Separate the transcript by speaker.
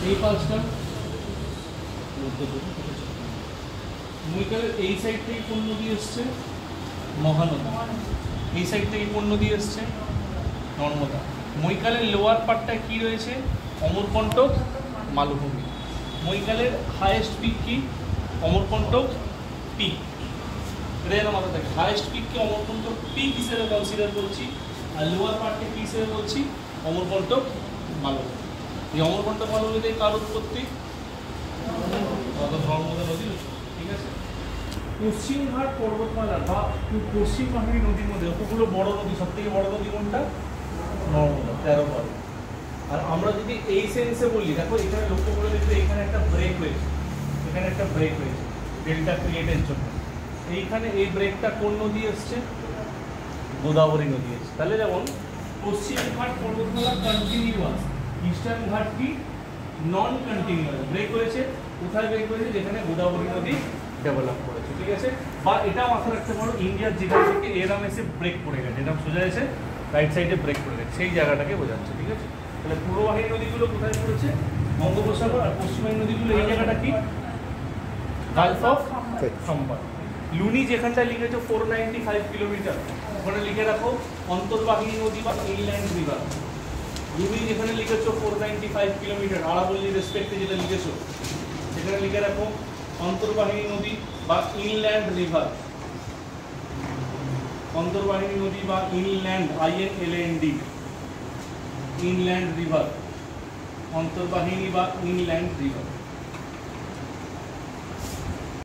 Speaker 1: এই পাঁচটা মহিকালের এই সাইড থেকে কোন নদী এসছে? মহানদী। এই সাইড থেকে কোন নদী এসছে? নর্মদা। মহিকালের লোয়ার পার্টটায় কি রয়েছে? অমরকণ্টক, মালভূমি। মহিকালের হাইয়েস্ট পিক কি? অমরকণ্টক পিক। এটা যেন মাথা থাকে, হাইয়েস্ট পিককে অমরকণ্টক পিক হিসেবে কনসিডার করছি, আর লোয়ার পার্টকে কি হিসেবে বলছি? অমরকণ্টক মালভূমি। এই অমরকণ্টক মালভূমিতে কার উৎপত্তি? নর্মদা নদীর। ঠিক আছে। পশ্চিমঘাট পর্বতমালা বা পশ্চিম বাহিনী নদীর মধ্যে কতগুলো বড় নদী, সব থেকে বড় নদী কোনটা? নর্মদা, 13 আর আমরা যদি এই সেন্সে বলি, দেখো এখানে লক্ষ্য করে দেখবে এখানে একটা ব্রেক হয়েছে, এখানে একটা ব্রেক হয়েছে ডেল্টা ক্রিয়েটের জন্য। এইখানে এই ব্রেকটা কোন নদী এসছে? গোদাবরী নদী এসছে। তাহলে যেমন পশ্চিম ঘাট পর্বতমালা কন্টিনিউয়াস, ইস্টার্ন ঘাট কি নন কন্টিনিউয়াস। ব্রেক হয়েছে কোথায়? ব্রেক হয়েছে যেখানে গোদাবরী নদী ডেভেলপ করেছে। ঠিক আছে। বা এটা মাথায় রাখতে পারো, ইন্ডিয়ার যেটা থেকে এরাম এসে ব্রেক পড়ে গেছে, এরকম সোজা এসে রাইট সাইডে ব্রেক পড়ে গেছে, সেই জায়গাটাকে বোঝাচ্ছে। ঠিক আছে। তাহলে পূর্ববাহিনী নদীগুলো কোথায় পড়েছে? বঙ্গোপসাগর। আর পশ্চিমবাহিনী নদীগুলো এই জায়গাটা কি? Gulf of সম্বার। লুনি যেখানটায় লিখেছো 495 কিলোমিটার, ওখানে লিখে রাখো অন্তর্বাহিনী নদী বা ইনল্যান্ড রিভার। লুনি যেখানে লিখেছো 495 কিলোমিটার, আরাবল্লী রেসপেক্টে যেটা লিখেছো সেখানে লিখে রাখো অন্তর্বাহিনী নদী বা ইনল্যান্ড রিভার। অন্তর্বাহিনী নদী বা ইনল্যান্ড, INLAND, ইনল্যান্ড রিভার, অন্তর্বাহিনী বা ইনল্যান্ড রিভার।